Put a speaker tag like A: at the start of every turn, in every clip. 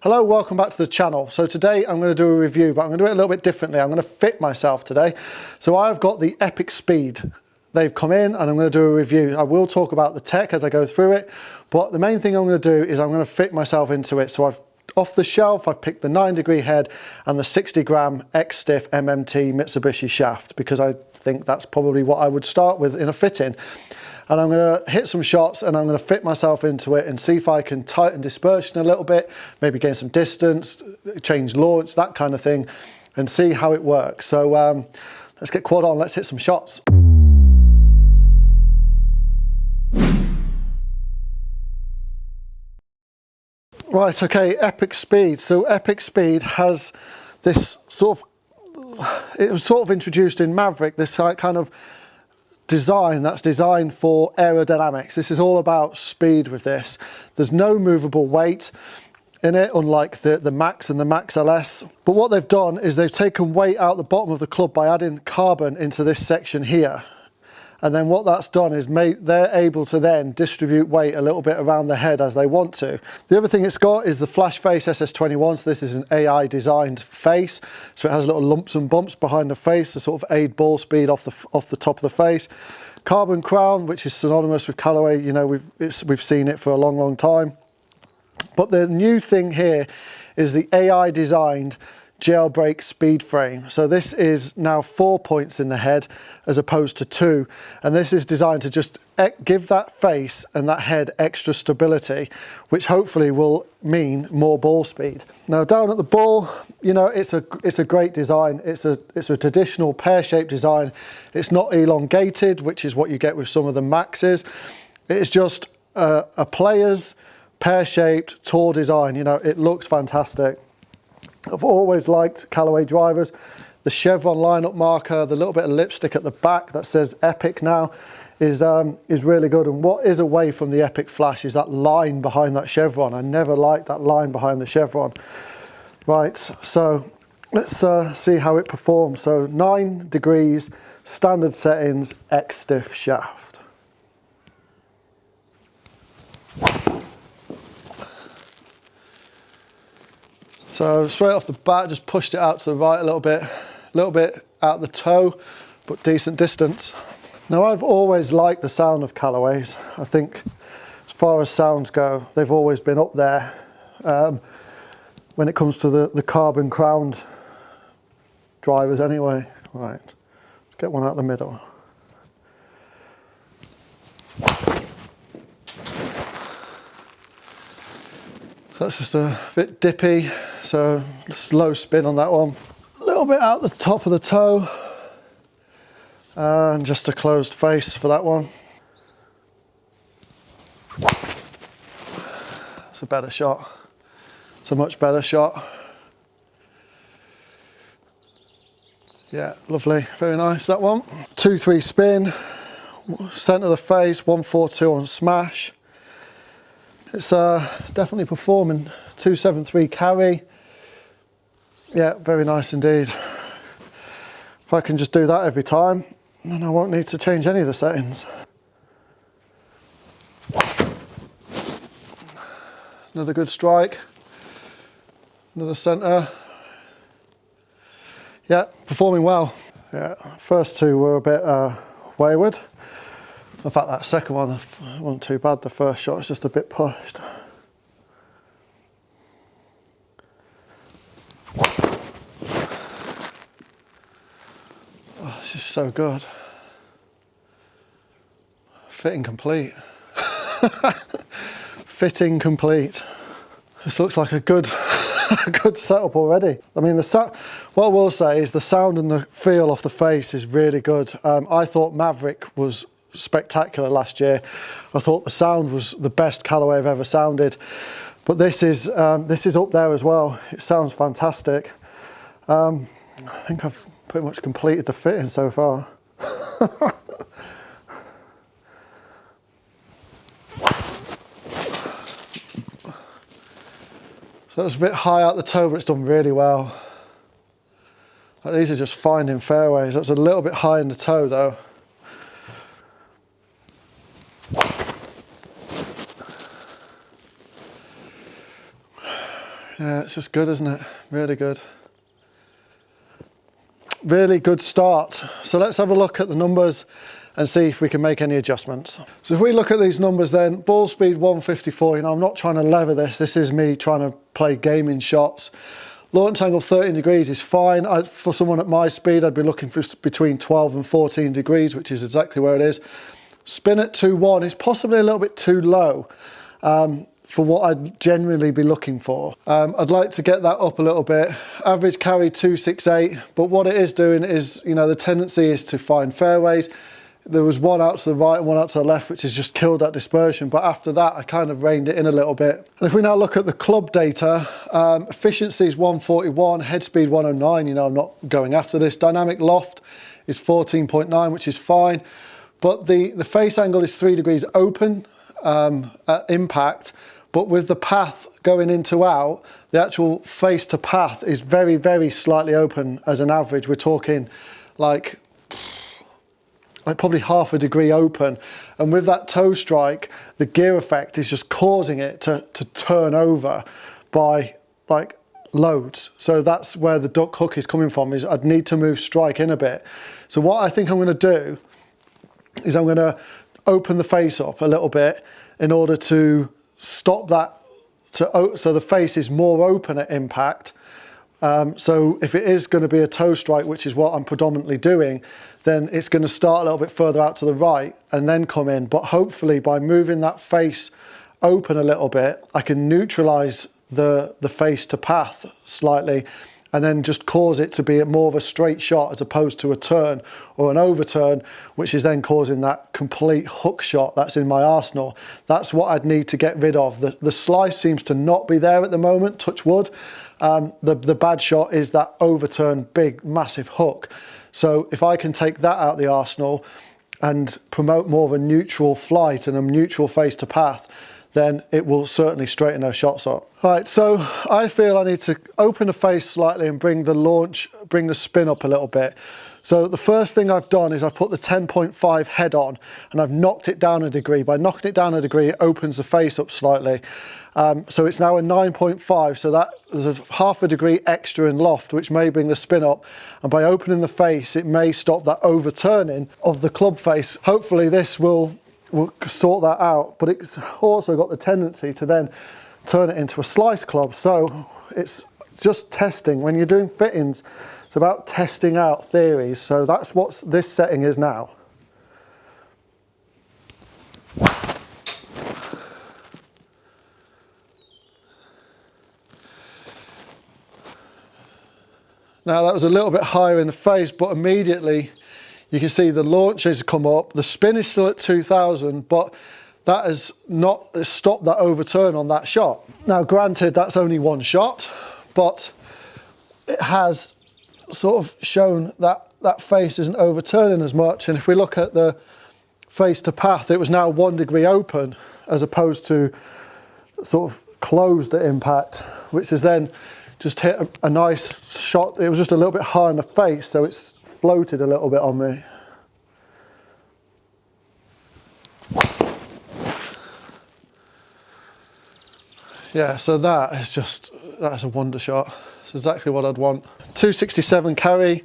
A: Hello, welcome back to the channel. So today I'm going to do a review, but I'm going to do it a little bit differently. I'm going to fit myself today. So I've got the Epic Speed. They've come in and I'm going to do a review. I will talk about the tech as I go through it, but the main thing I'm going to do is I'm going to fit myself into it. So off the shelf, I've picked the 9-degree head and the 60-gram X-Stiff MMT Mitsubishi shaft because I think that's probably what I would start with in a fitting. And I'm going to hit some shots and I'm going to fit myself into it and see if I can tighten dispersion a little bit, maybe gain some distance, change launch, that kind of thing, and see how it works. So let's get quad on, let's hit some shots. Right, okay, Epic Speed. So Epic Speed has this sort of, it was sort of introduced in Maverick, this kind of design that's designed for aerodynamics. This is all about speed with this. There's no movable weight in it, unlike the Max and the Max LS. But what they've done is they've taken weight out the bottom of the club by adding carbon into this section here. And then what that's done is they're able to then distribute weight a little bit around the head as they want to. The other thing it's got is the flash face SS21. So this is an AI designed face. So it has little lumps and bumps behind the face to sort of aid ball speed off the top of the face. Carbon crown, which is synonymous with Callaway. You know, we've seen it for a long, long time. But the new thing here is the AI designed JAILBREAK speed frame. So this is now 4 points in the head as opposed to 2, and this is designed to just give that face and that head extra stability, which hopefully will mean more ball speed. Now down at the ball, you know, it's a great design. It's a traditional pear-shaped design. It's not elongated, which is what you get with some of the Maxes. It's just a player's pear-shaped tour design. You know, it looks fantastic. I've always liked Callaway drivers. The chevron lineup marker, the little bit of lipstick at the back that says Epic now is really good. And what is away from the Epic Flash is that line behind that chevron. I never liked that line behind the chevron. Right, so let's see how it performs. So 9 degrees, standard settings, X-Stiff shaft. So straight off the bat, just pushed it out to the right a little bit out the toe, but decent distance. Now I've always liked the sound of Callaways. I think as far as sounds go, they've always been up there when it comes to the carbon crowned drivers anyway. Right, let's get one out the middle. So that's just a bit dippy, so slow spin on that one. A little bit out the top of the toe, and just a closed face for that one. It's a better shot. It's a much better shot. Yeah, lovely, very nice that one. 2-3 spin, centre of the face, 142 on smash. It's definitely performing. 273 carry. Yeah, very nice indeed. If I can just do that every time, then I won't need to change any of the settings. Another good strike. Another centre. Yeah, performing well. Yeah, first two were a bit wayward. In fact, that second one wasn't too bad. The first shot was just a bit pushed. Oh, this is so good. Fitting complete. Fitting complete. This looks like a good, a good setup already. I mean, what I will say is the sound and the feel off the face is really good. I thought Maverick was spectacular last year. I thought the sound was the best Callaway I've ever sounded, but this is up there as well. It sounds fantastic. I think I've pretty much completed the fitting so far. So it's a bit high out the toe, but it's done really well. Like, these are just finding fairways. That's a little bit high in the toe though. Yeah, Yeah, it's just good, isn't it? Really good. Really good start. So let's have a look at the numbers and see if we can make any adjustments. So if we look at these numbers then, ball speed 154, you know, I'm not trying to lever this. This is me trying to play gaming shots. Launch angle 13 degrees is fine. For someone at my speed, I'd be looking for between 12 and 14 degrees, which is exactly where it is. Spin at 2.1 is possibly a little bit too low for what I'd generally be looking for. I'd like to get that up a little bit. Average carry 268, but what it is doing is, you know, the tendency is to find fairways. There was one out to the right and one out to the left, which has just killed that dispersion. But after that, I kind of reined it in a little bit. And if we now look at the club data, efficiency is 141, head speed 109. You know, I'm not going after this. Dynamic loft is 14.9, which is fine. But the face angle is 3 degrees open at impact. But with the path going into out, the actual face to path is very, very slightly open as an average. We're talking like probably half a degree open, and with that toe strike, the gear effect is just causing it to turn over by like loads. So that's where the duck hook is coming from, is I'd need to move strike in a bit. So what I think I'm going to do is I'm going to open the face up a little bit in order to stop that, so the face is more open at impact. So if it is going to be a toe strike, which is what I'm predominantly doing, then it's going to start a little bit further out to the right and then come in. But hopefully by moving that face open a little bit, I can neutralize the face to path slightly and then just cause it to be more of a straight shot as opposed to a turn or an overturn, which is then causing that complete hook shot that's in my arsenal. That's what I'd need to get rid of. The slice seems to not be there at the moment, touch wood. The bad shot is that overturn, big, massive hook. So if I can take that out of the arsenal and promote more of a neutral flight and a neutral face to path, then it will certainly straighten those shots up. Right, so I feel I need to open the face slightly and bring the spin up a little bit. So the first thing I've done is I've put the 10.5 head on and I've knocked it down a degree. By knocking it down a degree, it opens the face up slightly. So it's now a 9.5, so that is a half a degree extra in loft, which may bring the spin up. And by opening the face, it may stop that overturning of the club face. Hopefully this will sort that out, but it's also got the tendency to then turn it into a slice club. So it's just testing. When you're doing fittings, it's about testing out theories. So that's what this setting is now. Now that was a little bit higher in the face, but immediately you can see the launch has come up. The spin is still at 2000, but that has not stopped that overturn on that shot. Now granted, that's only one shot, but it has sort of shown that that face isn't overturning as much. And if we look at the face to path, it was now 1 degree open as opposed to sort of closed at impact, which has then just hit a nice shot. It was just a little bit high in the face, so it's floated a little bit on me. Yeah, so that's a wonder shot. It's exactly what I'd want. 267 carry.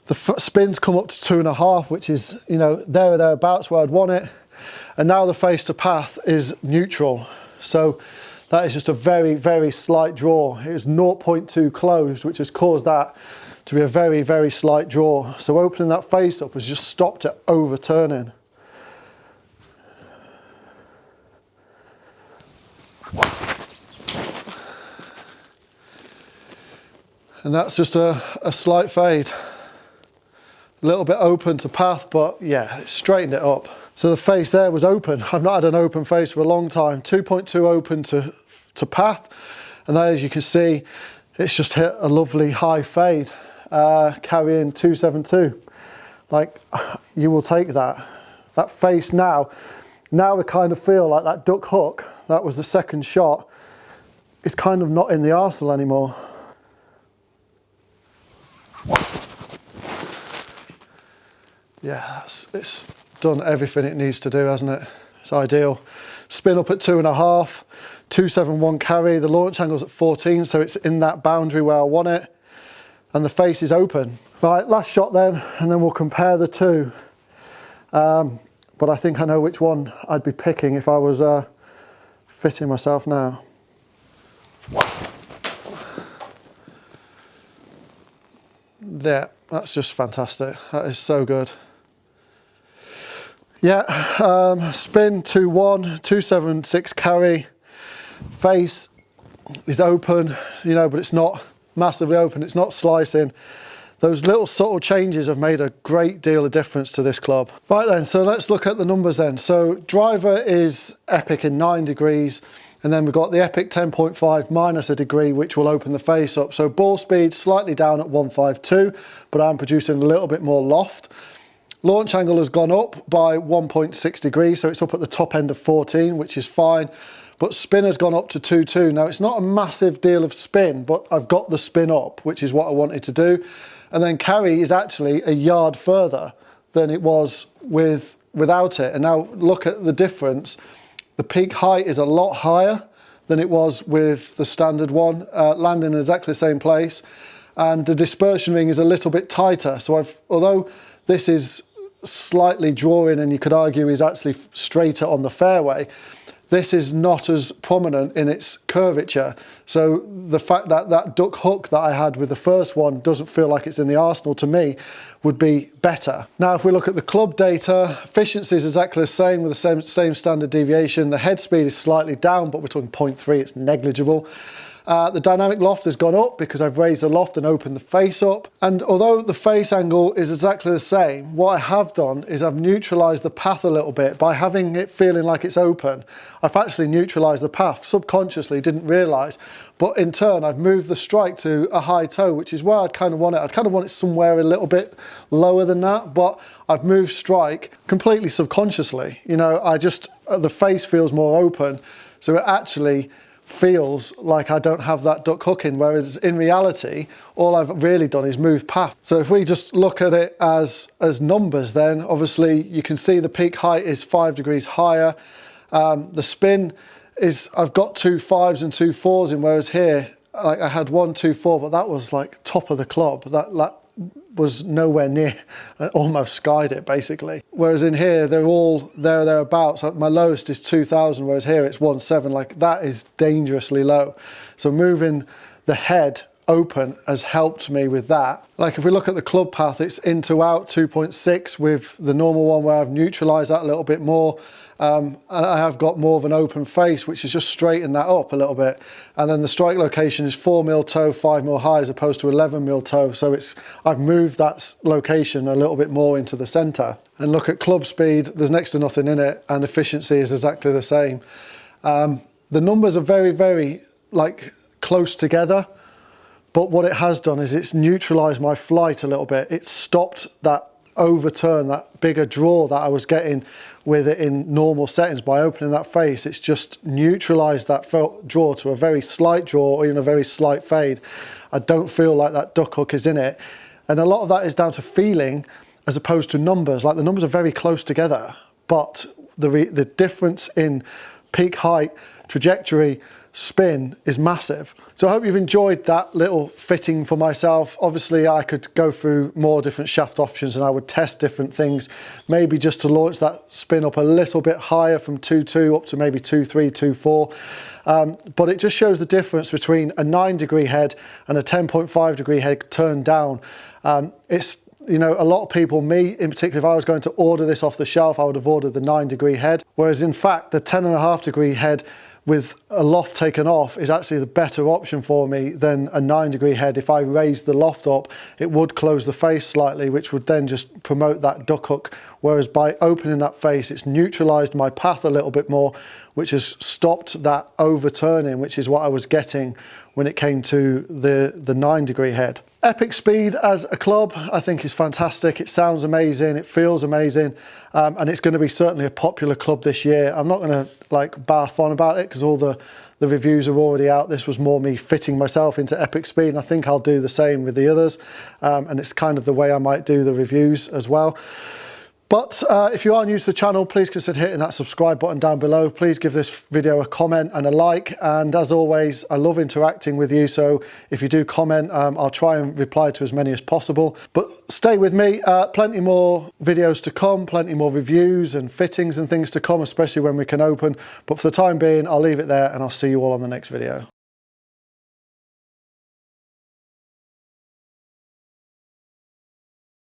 A: The spins come up to 2.5, which is, you know, there or thereabouts where I'd want it. And now the face to path is neutral. So that is just a very, very slight draw. It was 0.2 closed, which has caused that to be a very, very slight draw. So opening that face up has just stopped it overturning. And that's just a slight fade. A little bit open to path, but yeah, it straightened it up. So the face there was open. I've not had an open face for a long time. 2.2 open to path. And there, as you can see, it's just hit a lovely high fade, carrying 272. Like, you will take that. That face now I kind of feel like that duck hook, that was the second shot, is kind of not in the arsenal anymore. Yeah, it's done everything it needs to do, hasn't it? It's ideal. Spin up at 2.5, 271 carry, the launch angle's at 14, so it's in that boundary where I want it, and the face is open. Right, last shot then, and then we'll compare the two. But I think I know which one I'd be picking if I was fitting myself now. There, that's just fantastic. That is so good. Yeah, spin 2-1, 276 carry. Face is open, you know, but it's not massively open. It's not slicing. Those little subtle changes have made a great deal of difference to this club. Right then, so let's look at the numbers then. So driver is Epic in 9 degrees, and then we've got the Epic 10.5 minus a degree, which will open the face up. So ball speed slightly down at 152, but I'm producing a little bit more loft. Launch angle has gone up by 1.6 degrees, so it's up at the top end of 14, which is fine. But spin has gone up to 2.2. Now it's not a massive deal of spin, but I've got the spin up, which is what I wanted to do. And then carry is actually a yard further than it was without it. And now look at the difference. The peak height is a lot higher than it was with the standard one, landing in exactly the same place. And the dispersion ring is a little bit tighter. So although this is slightly drawing and you could argue is actually straighter on the fairway, this is not as prominent in its curvature. So the fact that that duck hook that I had with the first one doesn't feel like it's in the arsenal to me would be better. Now, if we look at the club data, efficiency is exactly the same with the same standard deviation. The head speed is slightly down, but we're talking 0.3, it's negligible. The dynamic loft has gone up because I've raised the loft and opened the face up. And although the face angle is exactly the same, what I have done is I've neutralized the path a little bit by having it feeling like it's open. I've actually neutralized the path subconsciously, didn't realize, but in turn I've moved the strike to a high toe, which is where I'd kind of want it. I'd kind of want it somewhere a little bit lower than that, but I've moved strike completely subconsciously. You know, the face feels more open, so it actually feels like I don't have that duck hook in, whereas in reality all I've really done is move path. So if we just look at it as numbers, then obviously you can see the peak height is 5 degrees higher. The spin is, I've got 2 5s and 2 4s in, whereas here like I had 1 2 4, but that was like top of the club. That was nowhere near, almost skied it basically. Whereas in here, they're all thereabouts. My lowest is 2000, whereas here it's 1.7. Like that is dangerously low. So moving the head open has helped me with that. Like if we look at the club path, it's in to out 2.6 with the normal one where I've neutralized that a little bit more. And I have got more of an open face, which has just straightened that up a little bit. And then the strike location is 4 mil toe, 5 mil high, as opposed to 11 mil toe. So I've moved that location a little bit more into the center. And look at club speed, there's next to nothing in it, and efficiency is exactly the same. The numbers are very, very like close together, but what it has done is it's neutralized my flight a little bit. It's stopped that overturn, that bigger draw that I was getting with it in normal settings. By opening that face, it's just neutralized that draw to a very slight draw or even a very slight fade. I don't feel like that duck hook is in it, and a lot of that is down to feeling as opposed to numbers. Like the numbers are very close together, but the difference in peak height, trajectory, spin is massive. So I hope you've enjoyed that little fitting for myself. Obviously I could go through more different shaft options and I would test different things, maybe just to launch that spin up a little bit higher from 2.2 up to maybe 2.3, 2.4. But it just shows the difference between a 9 degree head and a 10.5 degree head turned down. It's, you know, a lot of people, me in particular, if I was going to order this off the shelf, I would have ordered the 9 degree head. Whereas in fact, the 10.5 degree head with a loft taken off is actually the better option for me than a 9 degree head. If I raised the loft up, it would close the face slightly, which would then just promote that duck hook. Whereas by opening that face, it's neutralized my path a little bit more, which has stopped that overturning, which is what I was getting when it came to the 9 degree head. Epic Speed as a club, I think is fantastic. It sounds amazing, it feels amazing, and it's going to be certainly a popular club this year. I'm not going to like bath on about it because all the reviews are already out. This was more me fitting myself into Epic Speed, and I think I'll do the same with the others, and it's kind of the way I might do the reviews as well. But if you are new to the channel, please consider hitting that subscribe button down below. Please give this video a comment and a like. And as always, I love interacting with you. So if you do comment, I'll try and reply to as many as possible. But stay with me, plenty more videos to come, plenty more reviews and fittings and things to come, especially when we can open. But for the time being, I'll leave it there and I'll see you all on the next video.